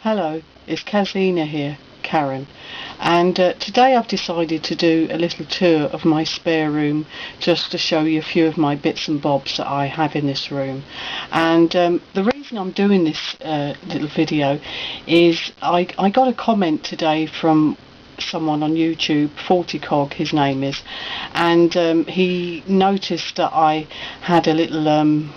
Hello, it's Xena here, Karen, and today I've decided to do a little tour of my spare room just to show you a few of my bits and bobs that I have in this room. And the reason I'm doing this little video is I got a comment today from someone on YouTube, 40cog his name is, and he noticed that I had a little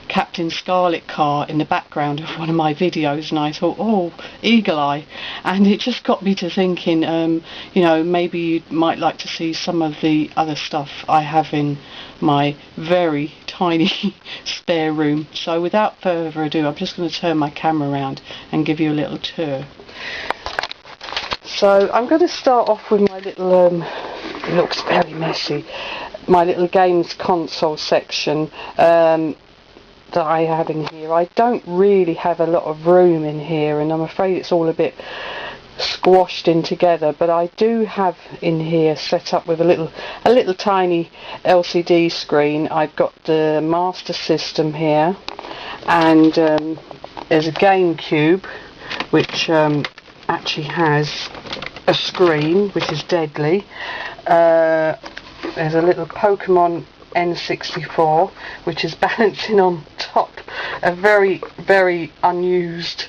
Captain Scarlet car in the background of one of my videos, and I thought, oh, eagle eye, and it just got me to thinking, you know, maybe you might like to see some of the other stuff I have in my very tiny spare room. So without further ado, I'm just going to turn my camera around and give you a little tour. So I'm going to start off with my little, it looks very messy, my little games console section that I have in here. I don't really have a lot of room in here, and I'm afraid it's all a bit squashed in together, but I do have in here set up with a little tiny LCD screen. I've got the Master System here, and there's a GameCube which actually has a screen which is deadly. There's a little Pokemon N64 which is balancing on top a very unused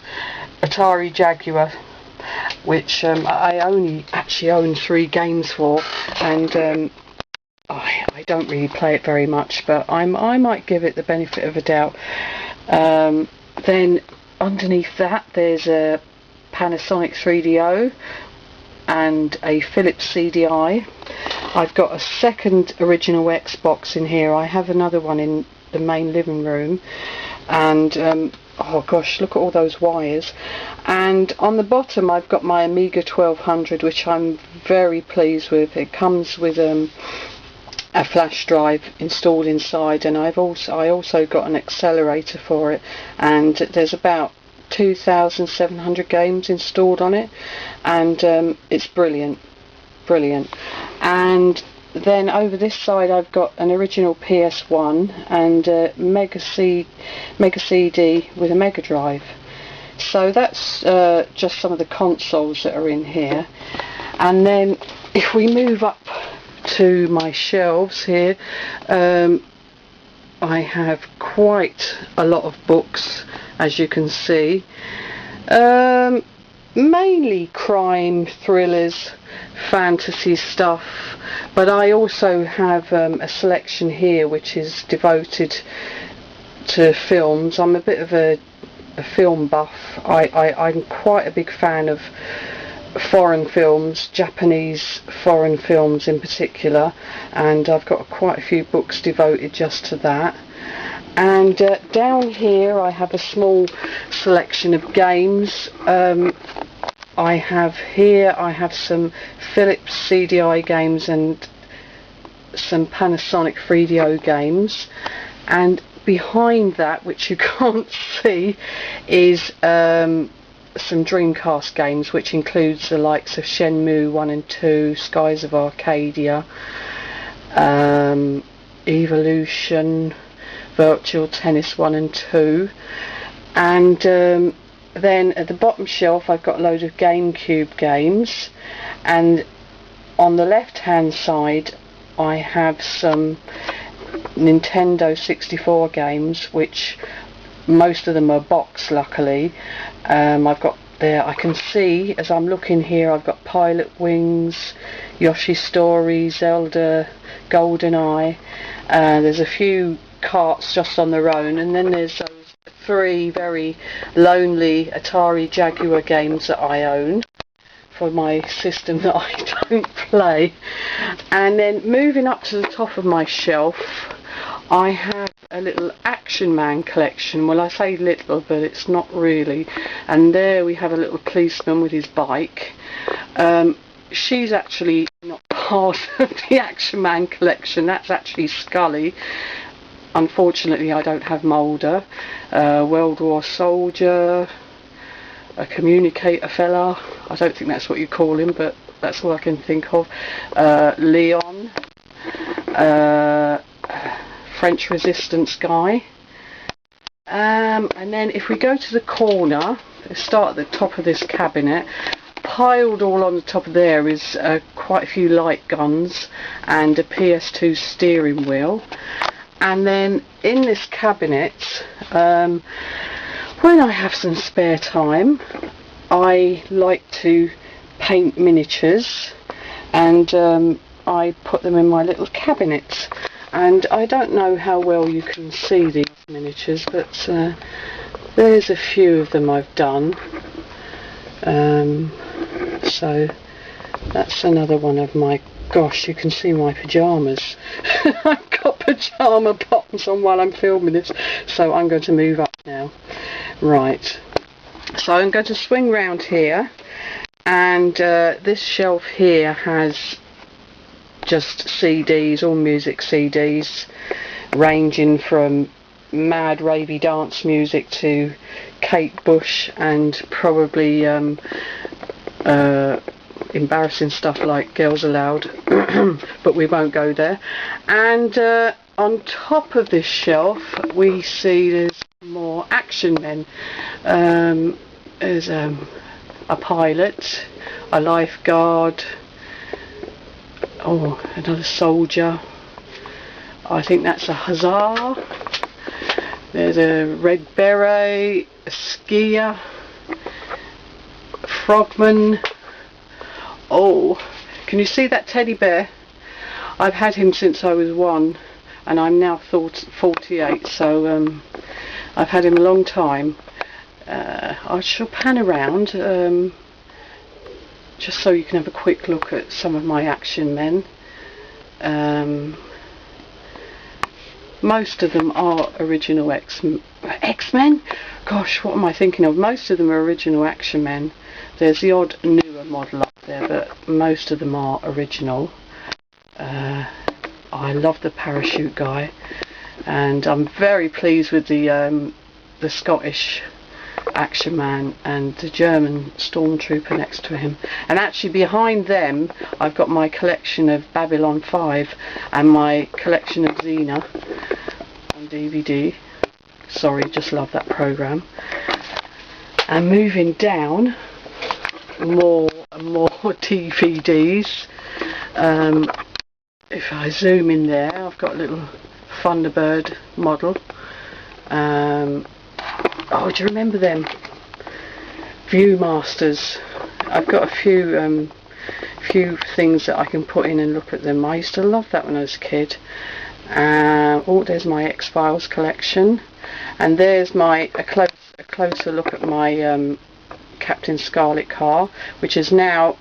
Atari Jaguar, which I only actually own 3 games for, and I don't really play it very much, but I might give it the benefit of a doubt. Then underneath that there's a Panasonic 3DO and a Philips CDI. I've got a second original Xbox in here. I have another one in the main living room, and oh gosh, look at all those wires. And on the bottom I've got my Amiga 1200, which I'm very pleased with. It comes with a flash drive installed inside, and I also got an accelerator for it, and there's about 2,700 games installed on it, and it's brilliant. And then over this side I've got an original PS1 and a Mega CD with a Mega Drive. So that's just some of the consoles that are in here. And then if we move up to my shelves here, I have quite a lot of books, as you can see. Mainly crime, thrillers, fantasy stuff, but I also have a selection here which is devoted to films. I'm a bit of a film buff. I'm quite a big fan of foreign films, Japanese foreign films in particular, and I've got quite a few books devoted just to that. And down here I have a small selection of games. I have some Philips CDI games and some Panasonic 3DO games, and behind that, which you can't see, is some Dreamcast games, which includes the likes of Shenmue 1 and 2, Skies of Arcadia, Evolution, Virtual Tennis 1 and 2, and then at the bottom shelf I've got a load of GameCube games, and on the left hand side I have some Nintendo 64 games, which most of them are boxed, luckily. I've got there, I can see as I'm looking here, I've got Pilot Wings, Yoshi's Story, Zelda, GoldenEye. There's a few carts just on their own, and then there's those 3 very lonely Atari Jaguar games that I own for my system that I don't play. And then moving up to the top of my shelf, I have a little Action Man collection. Well, I say little, but it's not really. And there we have a little policeman with his bike. She's actually not part of the Action Man collection. That's actually Scully. Unfortunately, I don't have Mulder. World War Soldier, a communicator fella, I don't think that's what you call him, but that's all I can think of. Leon, French resistance guy. And then if we go to the corner, start at the top of this cabinet. Piled all on the top of there is quite a few light guns and a PS2 steering wheel. And then in this cabinet, when I have some spare time, I like to paint miniatures, and I put them in my little cabinet. And I don't know how well you can see these miniatures, but there's a few of them I've done. So that's another one of my, gosh, you can see my pyjamas. I've got pyjama bottoms on while I'm filming this, so I'm going to move up now. Right, so I'm going to swing round here, and this shelf here has just CDs, all music CDs, ranging from mad ravey dance music to Kate Bush and probably embarrassing stuff like Girls Aloud, but we won't go there. And on top of this shelf we see there's more action men. There's a pilot, a lifeguard, oh, another soldier, I think that's a hussar, there's a red beret, a skier, a frogman. Oh, can you see that teddy bear? I've had him since I was 1 and I'm now 48, so I've had him a long time. I shall pan around just so you can have a quick look at some of my action men. Most of them are original X-Men? Gosh, what am I thinking of? Most of them are original action men. There's the odd newer model up there, but most of them are original. I love the parachute guy, and I'm very pleased with the Scottish action man and the German stormtrooper next to him. And actually behind them I've got my collection of Babylon 5 and my collection of Xena on DVD. Sorry, just love that program. And moving down, more and more DVDs. If I zoom in there, I've got a little Thunderbird model. Oh, do you remember them? Viewmasters. I've got a few things that I can put in and look at them. I used to love that when I was a kid. Oh, there's my X-Files collection, and there's my a closer look at my Captain Scarlet car, which has now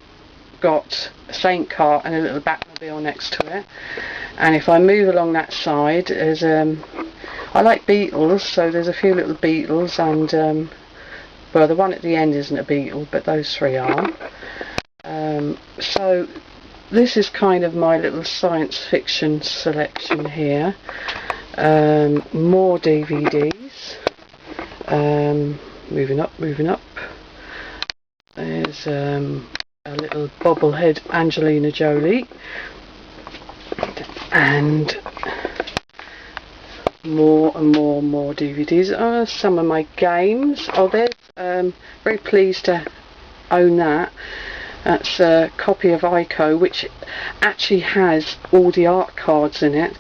got a Saint car and a little Batmobile next to it. And if I move along that side, there's I like Beetles, so there's a few little Beetles, and well, the one at the end isn't a Beetle, but those 3 are. So this is kind of my little science fiction selection here. More DVDs. Moving up. There's a little bobblehead Angelina Jolie, and more DVDs. Some of my games. Oh, there's very pleased to own that. That's a copy of Ico, which actually has all the art cards in it,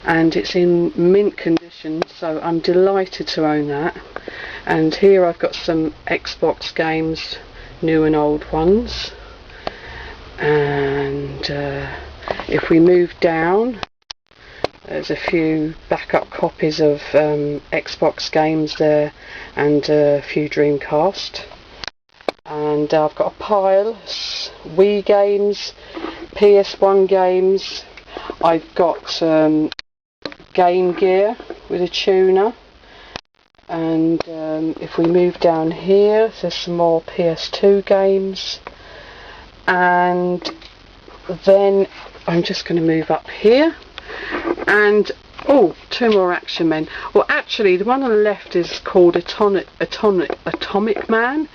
and it's in mint condition, so I'm delighted to own that. And here I've got some Xbox games, new and old ones. And if we move down, there's a few backup copies of Xbox games there, and a few Dreamcast. And I've got a pile, Wii games, PS1 games. I've got Game Gear with a tuner. And if we move down here, there's some more PS2 games. And then I'm just going to move up here. And oh, 2 more action men. Well, actually, the one on the left is called Atomic Man,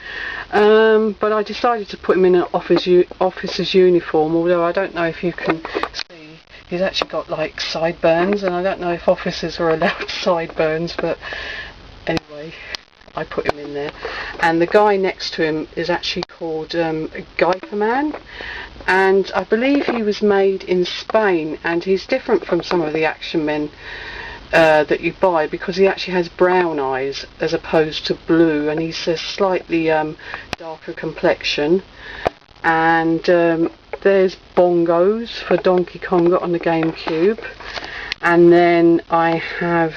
but I decided to put him in an officer's uniform. Although I don't know if you can see, he's actually got like sideburns, and I don't know if officers are allowed sideburns. But anyway, I put him in there. And the guy next to him is actually called Geifer Man, and I believe he was made in Spain, and he's different from some of the action men that you buy, because he actually has brown eyes as opposed to blue, and he's a slightly darker complexion. And there's bongos for Donkey Konga on the GameCube, and then I have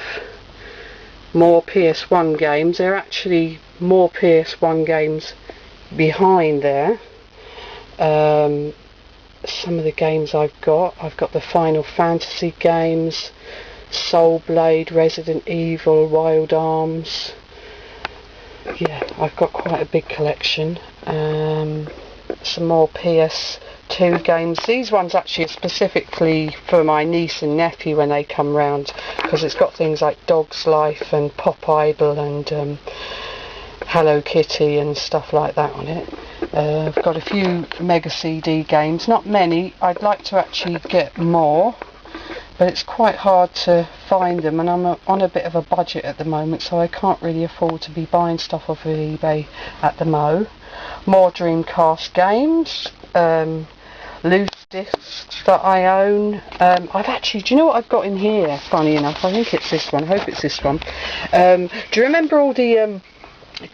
more PS1 games. There are actually more PS1 games behind there. Some of the games I've got the Final Fantasy games, Soul Blade, Resident Evil, Wild Arms. Yeah, I've got quite a big collection. Some more PS2 games. These ones actually are specifically for my niece and nephew when they come round, because it's got things like Dog's Life and Pop Idol and Hello Kitty and stuff like that on it. I've got a few Mega CD games, not many. I'd like to actually get more, but it's quite hard to find them, and I'm on a bit of a budget at the moment, so I can't really afford to be buying stuff off of eBay at the mo. More Dreamcast games, loose discs that I own. I've actually, do you know what I've got in here, funny enough? I think it's this one, I hope it's this one. Do you remember all the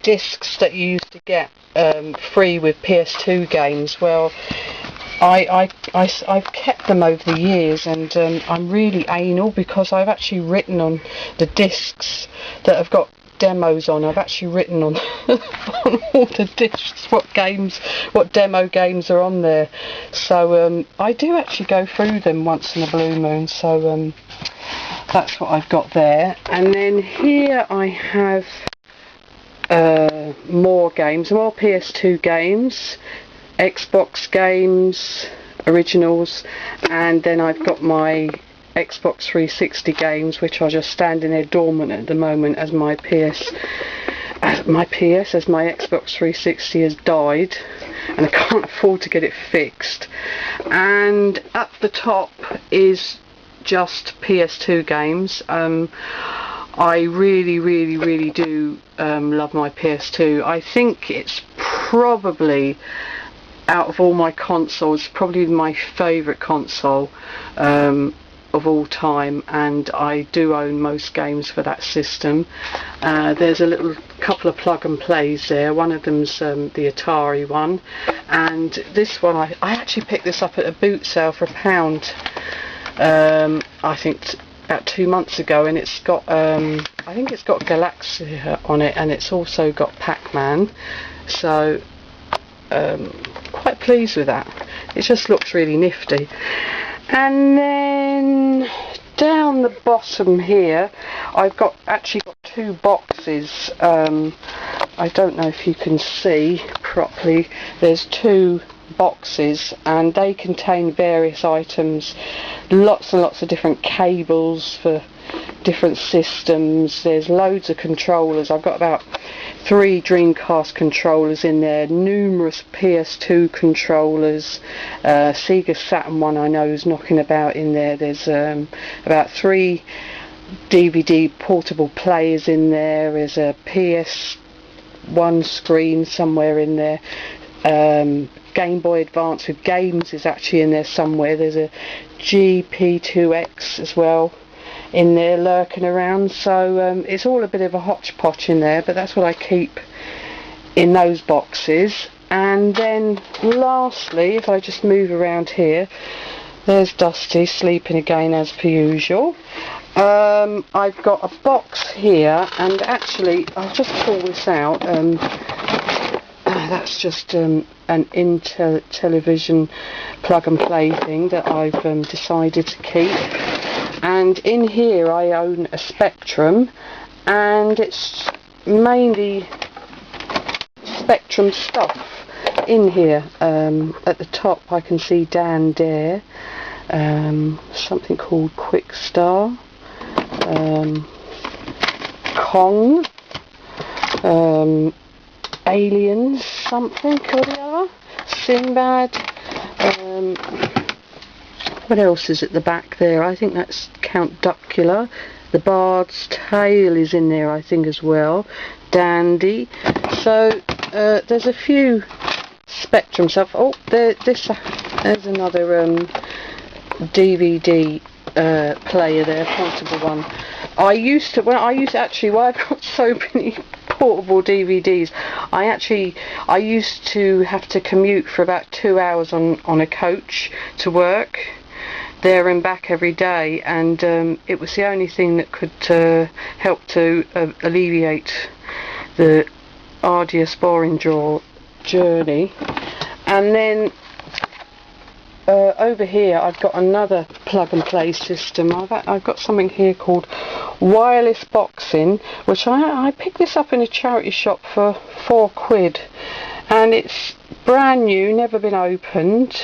discs that you used to get free with PS2 games? Well, I've kept them over the years, and I'm really anal, because I've actually written on the discs that have got demos on. I've actually written on, on all the discs what demo games are on there. So I do actually go through them once in a blue moon. So that's what I've got there. And then here I have more games, more PS2 games, Xbox games, originals, and then I've got my Xbox 360 games, which are just standing there dormant at the moment as my Xbox 360 has died, and I can't afford to get it fixed. And at the top is just PS2 games. I really do love my PS2. I think it's probably, out of all my consoles, probably my favourite console of all time, and I do own most games for that system. There's a little couple of plug and plays there. One of them's the Atari one, and this one I actually picked this up at a boot sale for £1. I think about 2 months ago, and it's got I think it's got Galaxia on it, and it's also got Pac-Man, so quite pleased with that. It just looks really nifty. And then down the bottom here I've actually got two boxes. I don't know if you can see properly. There's two boxes, and they contain various items, lots and lots of different cables for different systems. There's loads of controllers. I've got about 3 Dreamcast controllers in there, numerous PS2 controllers, Sega Saturn one I know is knocking about in there. There's about 3 DVD portable players in there. There's a PS1 screen somewhere in there. Game Boy Advance with games is actually in there somewhere. There's a GP2X as well in there lurking around, so it's all a bit of a hodgepodge in there, but that's what I keep in those boxes. And then lastly, if I just move around here, there's Dusty sleeping again as per usual. I've got a box here, and actually I'll just pull this out. That's just an television plug and play thing that I've decided to keep. And in here I own a Spectrum, and it's mainly Spectrum stuff in here. At the top I can see Dan Dare, something called Quick Star, Kong, Aliens something or the other, Sinbad. What else is at the back there? I think that's Count Duckula. The Bard's Tale is in there, I think, as well. Dandy. So there's a few Spectrum stuff. Oh, there's another DVD player there, portable one. Why I've got so many portable DVDs, I used to have to commute for about 2 hours on a coach to work there and back every day, and it was the only thing that could help to alleviate the arduous, boring journey. And then over here I've got another plug and play system. I've got something here called Wireless Boxing, which I picked this up in a charity shop for £4, and it's brand new, never been opened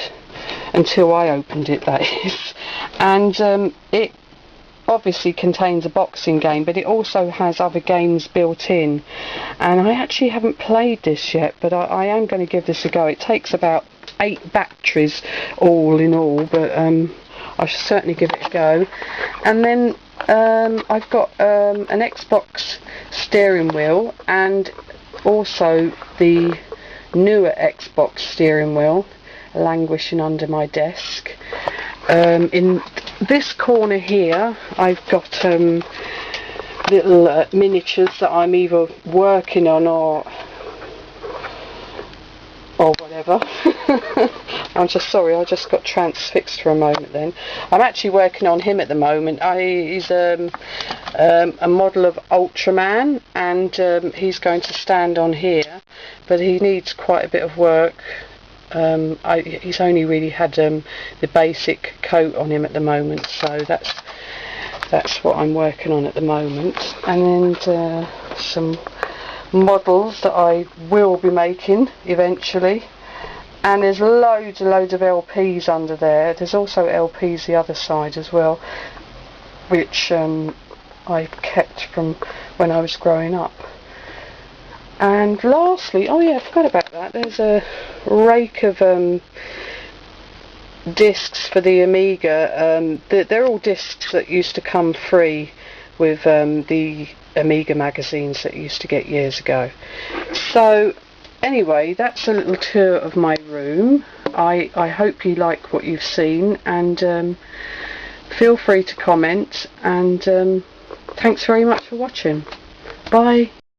until I opened it, that is. And it obviously contains a boxing game, but it also has other games built in, and I actually haven't played this yet, but I am going to give this a go. It takes about 8 batteries all in all, but I should certainly give it a go. And then I've got an Xbox steering wheel, and also the newer Xbox steering wheel languishing under my desk. In this corner here I've got little miniatures that I'm either working on or whatever. I'm just sorry, I just got transfixed for a moment then. I'm actually working on him at the moment. He's a model of Ultraman, and he's going to stand on here, but he needs quite a bit of work. He's only really had the basic coat on him at the moment, so that's what I'm working on at the moment. And then some models that I will be making eventually, and there's loads and loads of LPs under there. There's also LPs the other side as well, which I've kept from when I was growing up. And lastly, oh yeah, I forgot about that, there's a rake of discs for the Amiga. They're all discs that used to come free with the Amiga magazines that you used to get years ago. So anyway, that's a little tour of my room. I hope you like what you've seen, and feel free to comment, and thanks very much for watching. Bye.